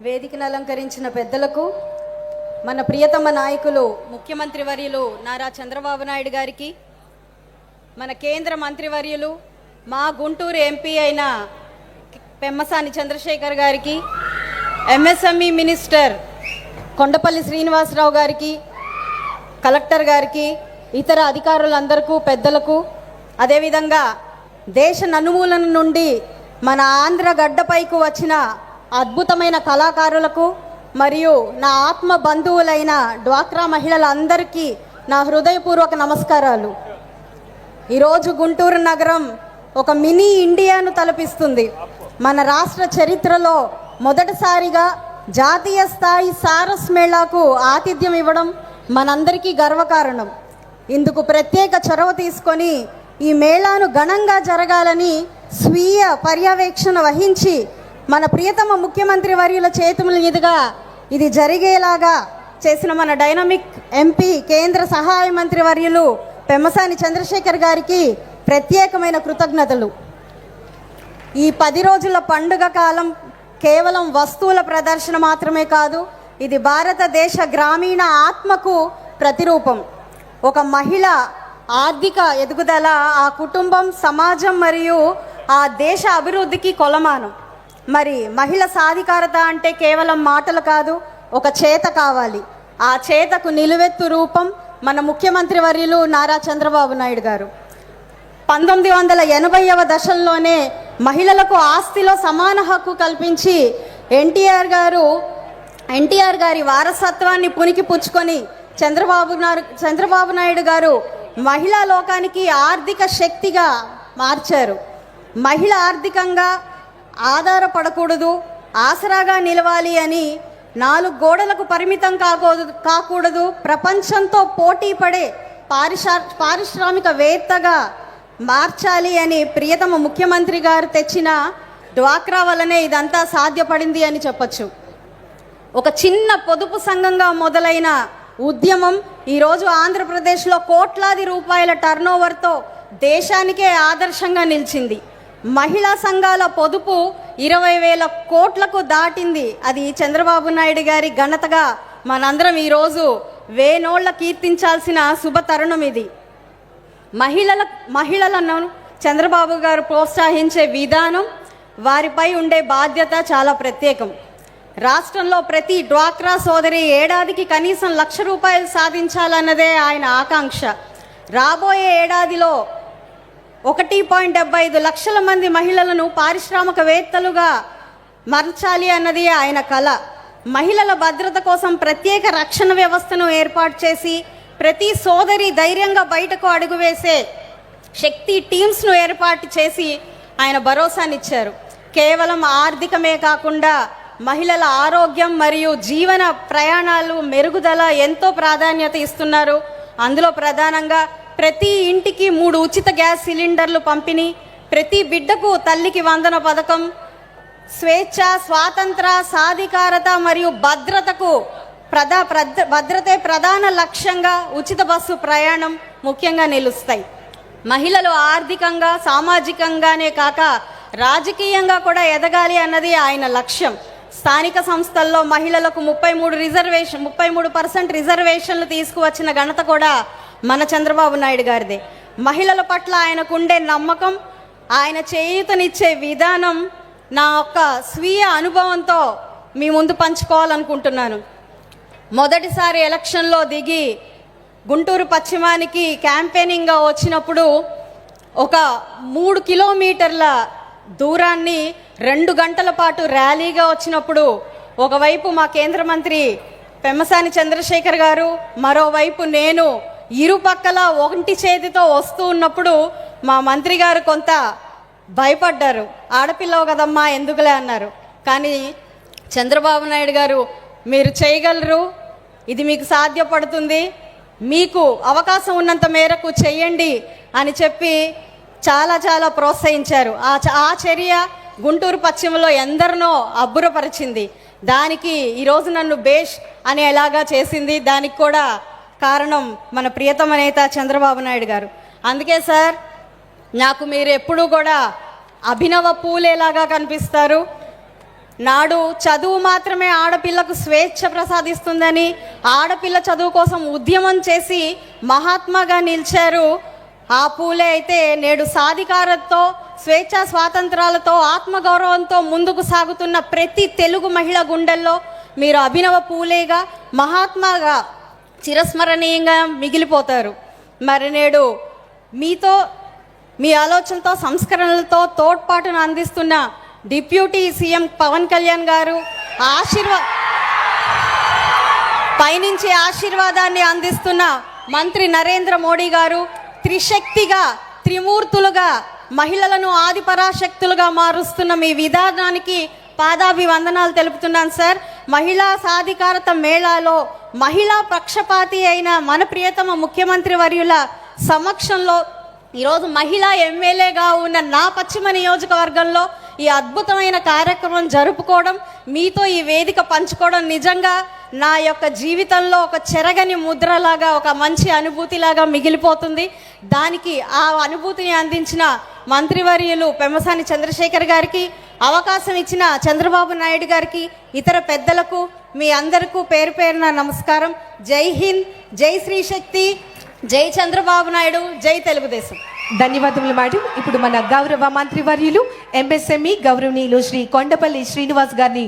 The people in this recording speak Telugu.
వేదికను అలంకరించిన పెద్దలకు, మన ప్రియతమ నాయకులు ముఖ్యమంత్రి వర్యులు నారా చంద్రబాబు నాయుడు గారికి, మన కేంద్ర మంత్రివర్యులు మా గుంటూరు ఎంపీ అయిన పెమ్మసాని చంద్రశేఖర్ గారికి, ఎంఎస్ఎంఈ మినిస్టర్ కొండపల్లి శ్రీనివాసరావు గారికి, కలెక్టర్ గారికి, ఇతర అధికారులందరికీ, పెద్దలకు, అదేవిధంగా దేశ నలుమూలల నుండి మన ఆంధ్ర గడ్డపైకి వచ్చిన అద్భుతమైన కళాకారులకు మరియు నా ఆత్మ బంధువులైన డ్వాక్రా మహిళలందరికీ నా హృదయపూర్వక నమస్కారాలు. ఈరోజు గుంటూరు నగరం ఒక మినీ ఇండియాను తలపిస్తుంది. మన రాష్ట్ర చరిత్రలో మొదటిసారిగా జాతీయ స్థాయి సారస్ మేళాకు ఆతిథ్యం ఇవ్వడం మనందరికీ గర్వకారణం. ఇందుకు ప్రత్యేక చొరవ తీసుకొని ఈ మేళాను ఘనంగా జరగాలని స్వీయ పర్యవేక్షణ వహించి మన ప్రియతమ ముఖ్యమంత్రి వర్యుల చేతుల మీదుగా ఇది జరిగేలాగా చేసిన మన డైనమిక్ ఎంపీ కేంద్ర సహాయ మంత్రి వర్యులు పెమ్మసాని చంద్రశేఖర్ గారికి ప్రత్యేకమైన కృతజ్ఞతలు. ఈ 10 రోజుల పండుగ కాలం కేవలం వస్తువుల ప్రదర్శన మాత్రమే కాదు, ఇది భారతదేశ గ్రామీణ ఆత్మకు ప్రతిరూపం. ఒక మహిళ ఆర్థిక ఎదుగుదల ఆ కుటుంబం, సమాజం మరియు ఆ దేశ అభివృద్ధికి కొలమానం. మరి మహిళ సాధికారత అంటే కేవలం మాటలు కాదు, ఒక చేత కావాలి. ఆ చేతకు నిలువెత్తు రూపం మన ముఖ్యమంత్రి వర్యులు నారా చంద్రబాబు నాయుడు గారు. 1980వ దశల్లోనే మహిళలకు ఆస్తిలో సమాన హక్కు కల్పించి ఎన్టీఆర్ గారి వారసత్వాన్ని పునికి పుచ్చుకొని చంద్రబాబు నాయుడు గారు మహిళా లోకానికి ఆర్థిక శక్తిగా మార్చారు. మహిళ ఆర్థికంగా ఆధారపడకూడదు, ఆసరాగా నిలవాలి అని 4 గోడలకు పరిమితం కాకూడదు, ప్రపంచంతో పోటీ పడే పారిశ్రామికవేత్తగా మార్చాలి అని ప్రియతమ ముఖ్యమంత్రి గారు తెచ్చిన డ్వాక్రా వల్లనే ఇదంతా సాధ్యపడింది అని చెప్పచ్చు. ఒక చిన్న పొదుపు సంఘంగా మొదలైన ఉద్యమం ఈరోజు ఆంధ్రప్రదేశ్లో కోట్లాది రూపాయల టర్నోవర్తో దేశానికే ఆదర్శంగా నిలిచింది. మహిళా సంఘాల పొదుపు 20,000 కోట్లకు దాటింది. అది చంద్రబాబు నాయుడు గారి ఘనతగా మనందరం ఈరోజు వేనోళ్ల కీర్తించాల్సిన శుభ తరుణం ఇది. మహిళలను చంద్రబాబు గారు ప్రోత్సహించే విధానం, వారిపై ఉండే బాధ్యత చాలా ప్రత్యేకం. రాష్ట్రంలో ప్రతి డ్వాక్రా సోదరి ఏడాదికి కనీసం 1,00,000 రూపాయలు సాధించాలన్నదే ఆయన ఆకాంక్ష. రాబోయే ఏడాదిలో 1.75 లక్షల మంది మహిళలను పారిశ్రామికవేత్తలుగా మార్చాలి అన్నది ఆయన కల. మహిళల భద్రత కోసం ప్రత్యేక రక్షణ వ్యవస్థను ఏర్పాటు చేసి ప్రతి సోదరి ధైర్యంగా బయటకు అడుగువేసే శక్తి టీమ్స్ను ఏర్పాటు చేసి ఆయన భరోసానిచ్చారు. కేవలం ఆర్థికమే కాకుండా మహిళల ఆరోగ్యం మరియు జీవన ప్రయాణాలు మెరుగుదల ఎంతో ప్రాధాన్యత ఇస్తున్నారు. అందులో ప్రధానంగా ప్రతి ఇంటికి 3 ఉచిత గ్యాస్ సిలిండర్లు పంపిణీ, ప్రతి బిడ్డకు తల్లికి వందన పథకం, స్వేచ్ఛ, స్వాతంత్ర, సాధికారత మరియు భద్రతే ప్రధాన లక్ష్యంగా ఉచిత బస్సు ప్రయాణం ముఖ్యంగా నిలుస్తాయి. మహిళలు ఆర్థికంగా, సామాజికంగానే కాక రాజకీయంగా కూడా ఎదగాలి అన్నది ఆయన లక్ష్యం. స్థానిక సంస్థల్లో మహిళలకు 33% రిజర్వేషన్లు తీసుకువచ్చిన ఘనత కూడా మన చంద్రబాబు నాయుడు గారిదే. మహిళల పట్ల ఆయనకుండే నమ్మకం, ఆయన చేయూతనిచ్చే విధానం నా యొక్క స్వీయ అనుభవంతో మీ ముందు పంచుకోవాలనుకుంటున్నాను. మొదటిసారి ఎలక్షన్లో దిగి గుంటూరు పశ్చిమానికి క్యాంపెయినింగ్గా వచ్చినప్పుడు ఒక 3 కిలోమీటర్ల దూరాన్ని 2 గంటల పాటు ర్యాలీగా వచ్చినప్పుడు ఒకవైపు మా కేంద్ర మంత్రి పెమ్మసాని చంద్రశేఖర్ గారు, మరోవైపు నేను ఇరుపక్కల ఒంటి చేతితో వస్తూ ఉన్నప్పుడు మా మంత్రి గారు కొంత భయపడ్డారు. ఆడపిల్లవు కదమ్మా ఎందుకులే అన్నారు. కానీ చంద్రబాబు నాయుడు గారు మీరు చేయగలరు, ఇది మీకు సాధ్యపడుతుంది, మీకు అవకాశం ఉన్నంత మేరకు చెయ్యండి అని చెప్పి చాలా ప్రోత్సహించారు. ఆ చర్య గుంటూరు పశ్చిమలో ఎందరినో అబ్బురపరిచింది. దానికి ఈరోజు నన్ను బేష్ అనేలాగా చేసింది. దానికి కూడా కారణం మన ప్రియతమ నేత చంద్రబాబు నాయుడు గారు. అందుకే సార్, నాకు మీరు ఎప్పుడూ కూడా అభినవ పూలేలాగా కనిపిస్తారు. నాడు చదువు మాత్రమే ఆడపిల్లకు స్వేచ్ఛ ప్రసాదిస్తుందని, ఆడపిల్ల చదువు కోసం ఉద్యమం చేసి మహాత్మాగా నిలిచారు ఆ పూలే. అయితే నేడు సాధికారతతో, స్వేచ్ఛా స్వాతంత్రాలతో, ఆత్మగౌరవంతో ముందుకు సాగుతున్న ప్రతి తెలుగు మహిళ గుండెల్లో మీరు అభినవ పూలేగా, మహాత్మాగా చిరస్మరణీయంగా మిగిలిపోతారు. మరి నేడు మీతో, మీ ఆలోచనతో, సంస్కరణలతో తోడ్పాటును అందిస్తున్న డిప్యూటీ సీఎం పవన్ కళ్యాణ్ గారు, పైనుంచి ఆశీర్వాదాన్ని అందిస్తున్న మంత్రి నరేంద్ర మోడీ గారు, త్రిశక్తిగా, త్రిమూర్తులుగా మహిళలను ఆదిపరాశక్తులుగా మారుస్తున్న మీ విధానానికి పాదాభివందనాలు తెలుపుతున్నాను సార్. మహిళా సాధికారత మేళాలో మహిళా పక్షపాతి అయిన మన ప్రియతమ ముఖ్యమంత్రి వర్యుల సమక్షంలో ఈరోజు మహిళా ఎమ్మెల్యేగా ఉన్న నా పశ్చిమ నియోజకవర్గంలో ఈ అద్భుతమైన కార్యక్రమం జరుపుకోవడం, మీతో ఈ వేదిక పంచుకోవడం నిజంగా నా యొక్క జీవితంలో ఒక చెరగని ముద్రలాగా, ఒక మంచి అనుభూతిలాగా మిగిలిపోతుంది. దానికి ఆ అనుభూతిని అందించిన మంత్రివర్యులు పెమ్మసాని చంద్రశేఖర్ గారికి, అవకాశం ఇచ్చిన చంద్రబాబు నాయుడు గారికి, ఇతర పెద్దలకు మీ అందరికీ పేరు పేరున నమస్కారం. జై హింద్, జై శ్రీ శక్తి, జై చంద్రబాబు నాయుడు, జై తెలుగుదేశం. ధన్యవాదములు మేడం. ఇప్పుడు మన గౌరవ మంత్రివర్యులు ఎంఎస్ఎంఈ గౌరవనీయులు శ్రీ కొండపల్లి శ్రీనివాస్ గారిని